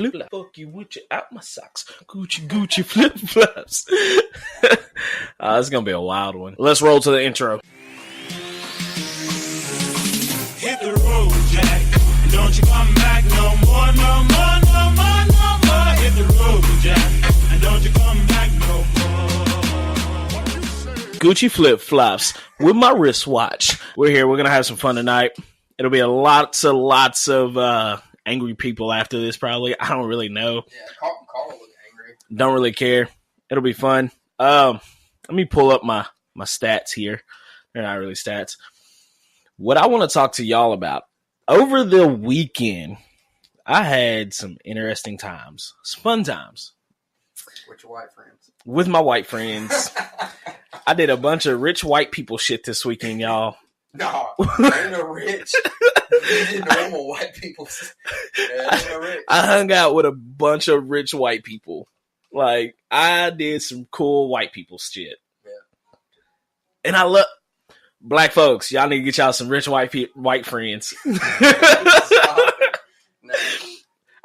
Fuck you with your out my socks. Gucci flip flops. It's gonna be a wild one. Let's roll to the intro. Hit the road, Jack. Don't you come back no more, no more, no more, no more. Hit the road, Jack. And don't you come back no more. Gucci flip flops with my wristwatch. We're here. We're gonna have some fun tonight. It'll be lots of angry people after this. Probably. I don't really know. Yeah, Carl was angry. Don't really care. It'll be fun. Let me pull up my stats here. They're not really stats. What I want to talk to y'all about. Over the weekend, I had some interesting times. Some fun times. With your white friends. With my white friends. I did a bunch of rich white people shit this weekend, y'all. No, ain't no rich. These are normal white people. Yeah, ain't no rich. I hung out with a bunch of rich white people. Like, I did some cool white people shit. Yeah. And I love black folks. Y'all need to get y'all some rich white friends. No.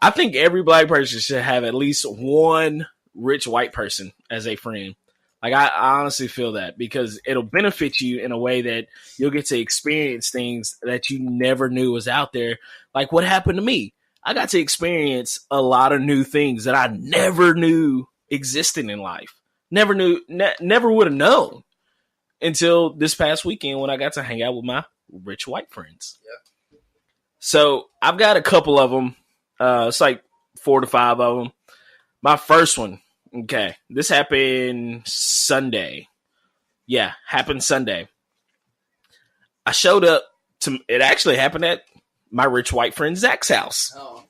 I think every black person should have at least one rich white person as a friend. Like, I honestly feel that because it'll benefit you in a way that you'll get to experience things that you never knew was out there. Like what happened to me. I got to experience a lot of new things that I never knew existed in life. Never would have known until this past weekend when I got to hang out with my rich white friends. Yeah. So I've got a couple of them. It's like 4 to 5 of them. My first one. Okay, this happened Sunday. Yeah, happened Sunday. I showed up to, it actually happened at my rich white friend Zach's house. Oh.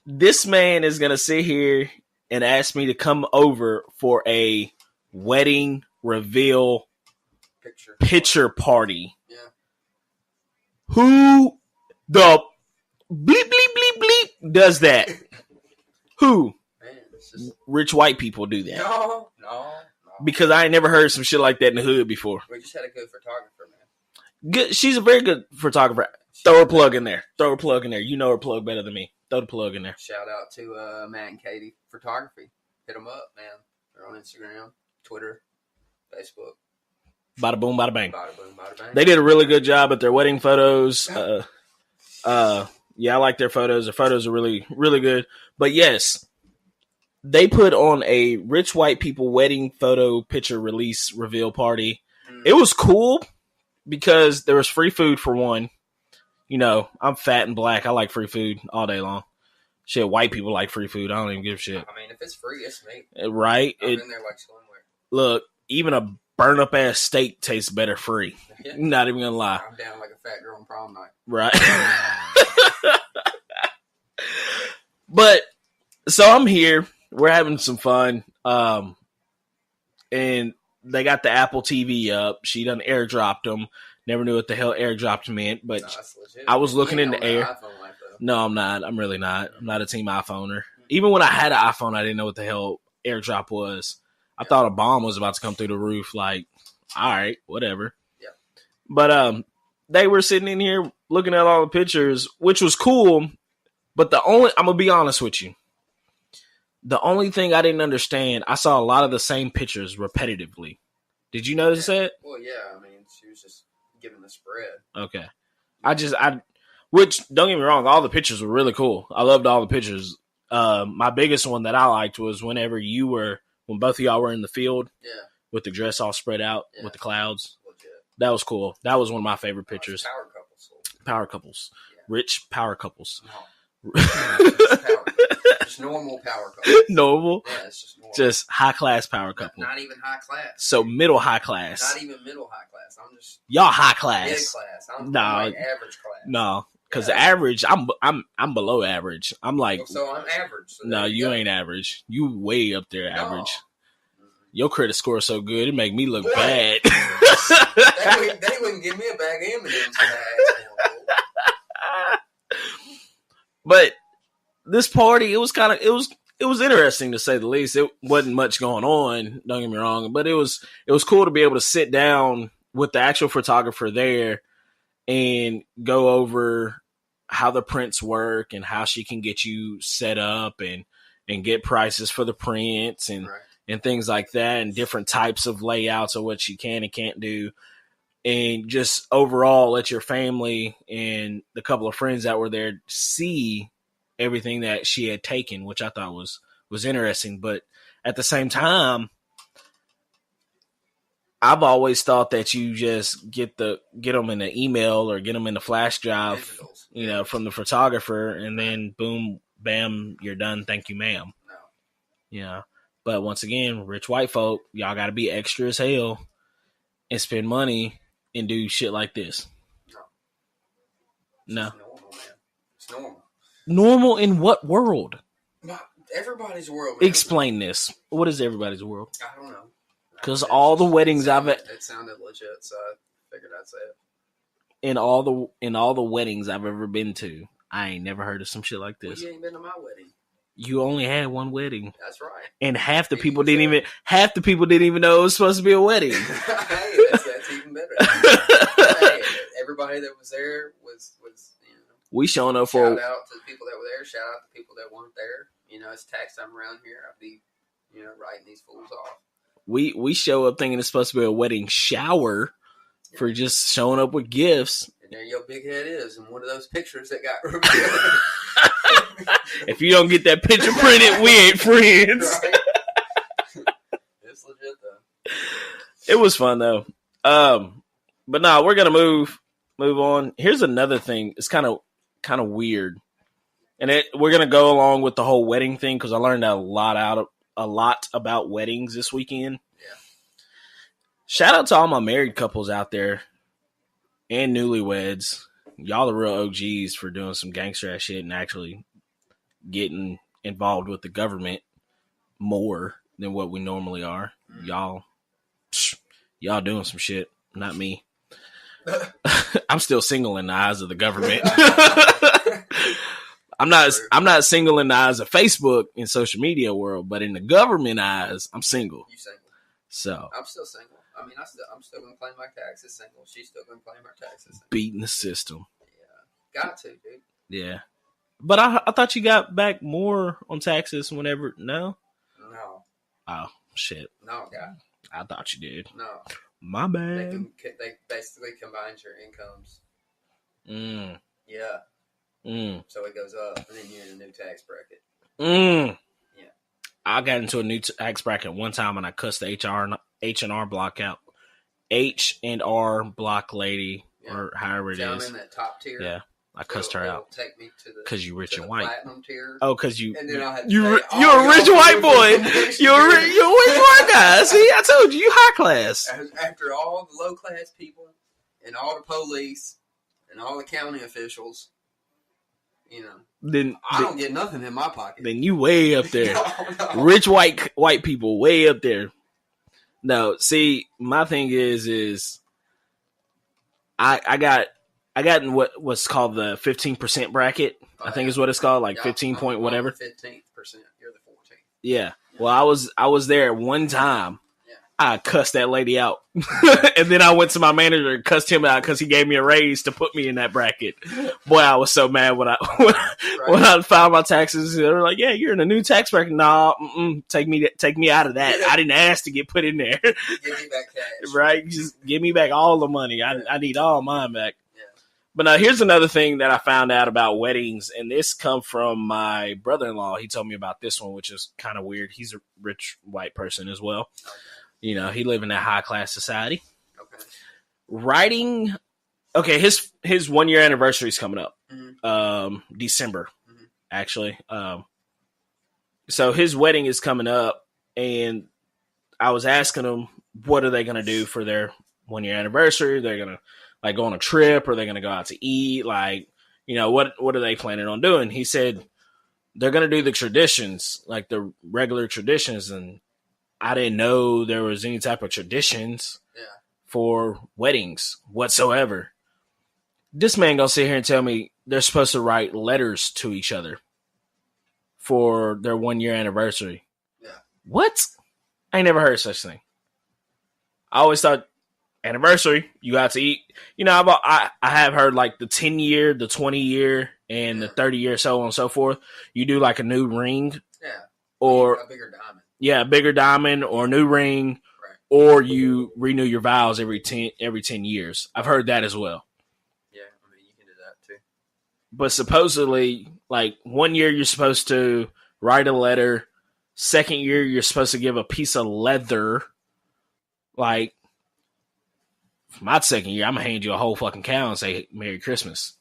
This man is going to sit here and ask me to come over for a wedding reveal picture party. Yeah. Who the bleep, bleep, bleep, bleep does that? Who? Rich white people do that. No. Because I ain't never heard some shit like that in the hood before. We just had a good photographer, man. Good. She's a very good photographer. Throw her plug in there. You know her plug better than me. Throw the plug in there. Shout out to Matt and Katie Photography. Hit them up, man. They're on Instagram, Twitter, Facebook. Bada boom, bada bang. Bada boom, bada bang. They did a really good job at their wedding photos. Yeah, I like their photos. Their photos are really, really good. But yes, they put on a rich white people wedding photo picture release reveal party. It was cool because there was free food for one. You know, I'm fat and black. I like free food all day long. Shit, white people like free food. I don't even give a shit. I mean, if it's free, it's me. Right? I'm in there like swimwear. Look, even a burn up ass steak tastes better free. Yeah. Not even gonna lie. I'm down like a fat girl on prom night. Right. But so I'm here. We're having some fun. And they got the Apple TV up. She done airdropped them. Never knew what the hell airdropped meant, but No, that's legit. I was looking You in ain't the on air. that iPhone like that. No, I'm not. I'm really not. I'm not a team iPhoner. Even when I had an iPhone, I didn't know what the hell airdrop was. I thought a bomb was about to come through the roof. Like, all right, whatever. Yeah. But they were sitting in here looking at all the pictures, which was cool. But I'm gonna be honest with you. The only thing I didn't understand, I saw a lot of the same pictures repetitively. Did you notice that? Well, yeah. I mean, she was just giving the spread. Okay. Which, don't get me wrong, all the pictures were really cool. I loved all the pictures. My biggest one that I liked was when both of y'all were in the field. Yeah. With the dress all spread out with the clouds. Legit. That was cool. That was one of my favorite pictures. Power couples. Power couples. Yeah. Rich power couples. No. Just normal power couples. Normal? Yeah, it's just normal. Just high class power couple. Not even high class. So middle high class. Not even middle high class. I'm just Y'all high mid class. class. I'm No. like average class. No. Because Yeah. average, I'm below average. I'm like, So I'm average. So no, there you go. ain't average. You way up there No. average. Your credit score is so good, it make me look bad. They wouldn't give me a bag of M&Ms for that. But this party, it was interesting to say the least. It wasn't much going on, don't get me wrong, but it was cool to be able to sit down with the actual photographer there and go over how the prints work and how she can get you set up and get prices for the prints and things like that, and different types of layouts of what she can and can't do. And just overall let your family and the couple of friends that were there see everything that she had taken, which I thought was interesting. But at the same time, I've always thought that you just get them in the email or get them in the flash drive, from the photographer, and then boom, bam, you're done. Thank you, ma'am. No. Yeah. But once again, rich white folk, y'all got to be extra as hell and spend money and do shit like this. No. It's normal, man. It's normal. Normal in what world? Everybody's world, man. Explain this. What is everybody's world? I don't know. Because all the weddings it sounded legit, so I figured I'd say it. In all the weddings I've ever been to, I ain't never heard of some shit like this. Well, you ain't been to my wedding. You only had one wedding. That's right. And half the people didn't even know it was supposed to be a wedding. Hey, that's even better. Hey, everybody that was there was we showing up for shout out to the people that were there, shout out to the people that weren't there. It's tax time around here. I'll be, writing these fools off. We show up thinking it's supposed to be a wedding shower for just showing up with gifts. And there your big head is in one of those pictures that got removed. If you don't get that picture printed, we ain't friends. Right? It's legit though. It was fun though. But no, we're gonna move on. Here's another thing. It's kind of weird, and we're gonna go along with the whole wedding thing because I learned a lot about weddings this weekend. Yeah. Shout out to all my married couples out there and newlyweds. Y'all are real OGs for doing some gangster ass shit and actually getting involved with the government more than what we normally are. Y'all doing some shit, not me. I'm still single in the eyes of the government. I'm not single in the eyes of Facebook and social media world, but in the government eyes, I'm single. You single? So I'm still single. I mean, I'm still gonna claim my taxes single. She's still gonna claim her taxes single. Beating the system. Yeah, got to, dude. Yeah, but I thought you got back more on taxes whenever. No. Oh shit. No, God. I thought you did. No. My bad. They basically combine your incomes. Yeah. So it goes up, and then you're in a new tax bracket. Yeah. I got into a new tax bracket one time, and I cussed the H&R block out. H&R block lady, or however it is. I'm in that top tier. Yeah. I cussed her out. Take me to because you rich and white. Platinum tier. Oh, because you're a rich white boy. You're a rich white guy. See, I told you high class. After all the low class people and all the police and all the county officials, then I don't get nothing in my pocket. Then you way up there. No. Rich white people way up there. No, see, my thing is I got in what's called the 15% bracket. I think is what it's called, like 15 point whatever. 15%. You're the 14th. Yeah. Well, I was there at one time. Yeah. I cussed that lady out, and then I went to my manager and cussed him out because he gave me a raise to put me in that bracket. Boy, I was so mad when I filed my taxes. They were like, "Yeah, you're in a new tax bracket." Nah, take me out of that. I didn't ask to get put in there. Give me back cash. Right? Just give me back all the money. I need all mine back. But now here's another thing that I found out about weddings, and this come from my brother-in-law. He told me about this one, which is kind of weird. He's a rich white person as well. Okay. He live in that high-class society. Okay. Writing, okay, his 1 year anniversary is coming up, December, actually. So his wedding is coming up, and I was asking him, what are they going to do for their 1 year anniversary? They're going to go on a trip, or they're going to go out to eat? What are they planning on doing? He said they're going to do the traditions, like the regular traditions. And I didn't know there was any type of traditions for weddings whatsoever. This man going to sit here and tell me they're supposed to write letters to each other for their 1 year anniversary. Yeah. What? I ain't never heard of such thing. I always thought, anniversary, you got to eat. I have heard like the 10 year, the 20 year, and the 30 years, so on and so forth, you do like a new ring. Yeah. Or a bigger diamond. Yeah, a bigger diamond or a new ring, Right. or you renew your vows every 10 years. I've heard that as well. Yeah, I mean, you can do that too. But supposedly, like 1 year you're supposed to write a letter. Second year you're supposed to give a piece of leather. Like, for my second year, I'm going to hand you a whole fucking cow and say, Merry Christmas.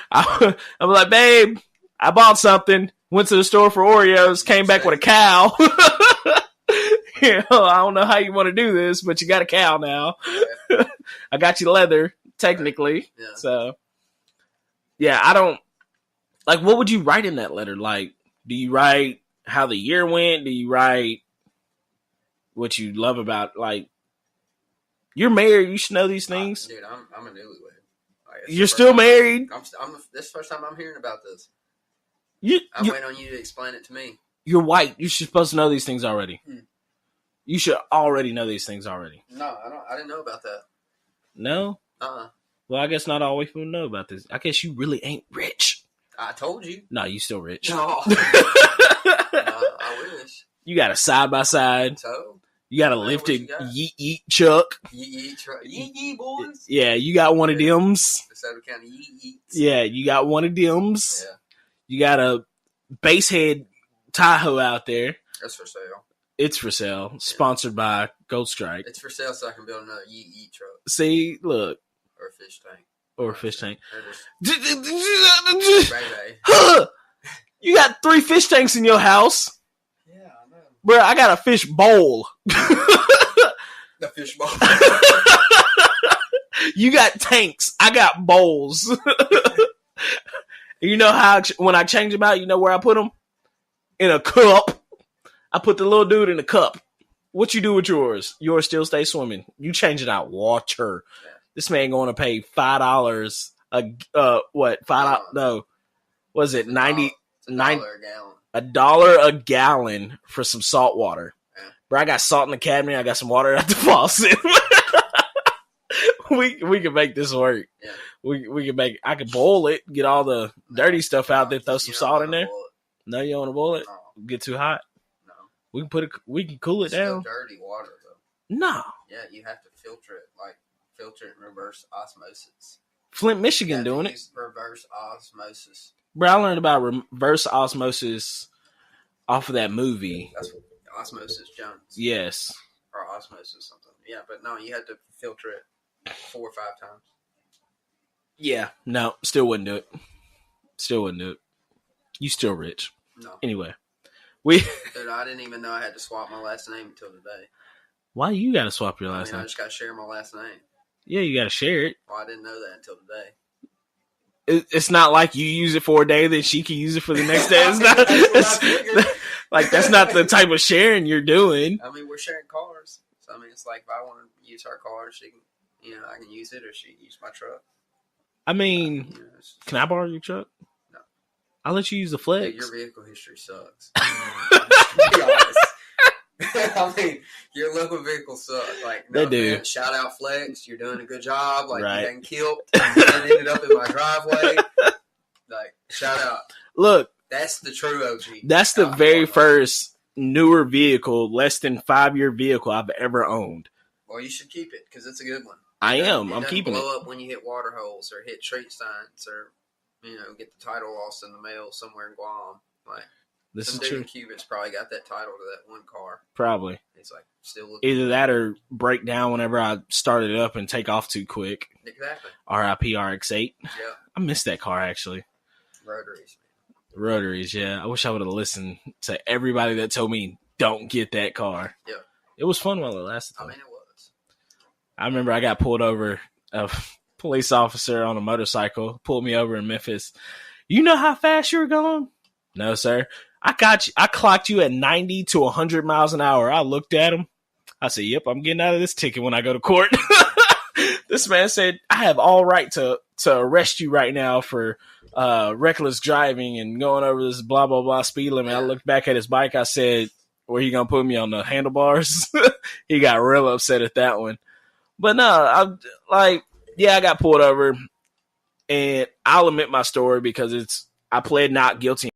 I'm like, babe, I bought something. Went to the store for Oreos, came back with a cow. I don't know how you want to do this, but you got a cow now. Yeah. I got you leather, technically. Yeah. So, yeah, I don't... Like, what would you write in that letter? Like, do you write how the year went? Do you write what you love about... Like, you're married. You should know these things. Dude, I'm a newlywed. Like, You're still married? This is the first time I'm hearing about this. I'm waiting on you to explain it to me. You're white. You're supposed to know these things already. You should already know these things already. No, I didn't know about that. No? Well, I guess not all white people know about this. I guess you really ain't rich. I told you. No, you still rich. No. I wish. You got a side-by-side. So? You got a lifted yeet truck. Yeet, boys. Yeah, you got one of dems. DeSoto County yeet. Yeah, you got one of dems. Yeah. You got a basehead Tahoe out there. That's for sale. It's for sale. Sponsored by Gold Strike. It's for sale so I can build another yeet truck. See, look. Or a fish tank. Or a fish tank. Baby. You got 3 fish tanks in your house. Yeah, I know. Bro, I got a fish bowl. The fish bowl. You got tanks. I got bowls. You know how when I change them out, you know where I put them? In a cup. I put the little dude in a cup. What you do with yours? Yours still stay swimming. You change it out water. Yeah. This man going to pay $5 No, was it $90 a gallon? $1 a gallon for some salt water. Yeah. Bro, I got salt in the cabinet. I got some water at the faucet. we can make this work. Yeah. We can make. I can boil it, get all the dirty stuff out there, throw some salt in there. No, you don't want to boil it? No. Get too hot? No. We can cool it down. Still dirty water though. No. Yeah, you have to filter it in reverse osmosis. Flint, Michigan doing it. Reverse osmosis. Bro, I learned about reverse osmosis off of that movie. That's what Osmosis Jones. Yes. Or osmosis something. Yeah, but no, you had to filter it 4 or 5 times. Yeah, no, still wouldn't do it. You still rich. No. Anyway, Dude, I didn't even know I had to swap my last name until today. Why you got to swap your last name? I just got to share my last name. Yeah, you got to share it. Well, I didn't know that until today. It's not like you use it for a day, then she can use it for the next day. That's not the type of sharing you're doing. I mean, we're sharing cars. So, I mean, it's like if I want to use her car, she can, I can use it, or she can use my truck. I mean, can I borrow your truck? No. I'll let you use the Flex. Dude, your vehicle history sucks. To be honest. I mean, your local vehicles suck. Like, no, they do. Man, shout out Flex. You're doing a good job. Like, right. You done killed. And ended up in my driveway. Like, shout out. Look. That's the true OG. That's the very first newer vehicle, less than 5-year vehicle I've ever owned. Well, you should keep it because it's a good one. I am. I'm keeping it. Blow up when you hit water holes or hit street signs or, get the title lost in the mail somewhere in Guam. Like, this is dude true. in Cubans probably got that title to that one car. Probably. He's like still looking. Either that or break down whenever I start it up and take off too quick. Exactly. RIP RX-8. Yeah. I missed that car actually. Rotaries. Rotaries, yeah. I wish I would have listened to everybody that told me don't get that car. Yeah. It was fun while it lasted. I mean, it was. I remember I got pulled over. A police officer on a motorcycle pulled me over in Memphis. You know how fast you were going? No, sir. I clocked you at 90 to 100 miles an hour. I looked at him. I said, yep, I'm getting out of this ticket when I go to court. This man said, I have all right to arrest you right now for reckless driving and going over this blah, blah, blah speed limit. I looked back at his bike. I said, where you going to put me on the handlebars? He got real upset at that one. But no, I got pulled over. And I'll admit my story because I pled not guilty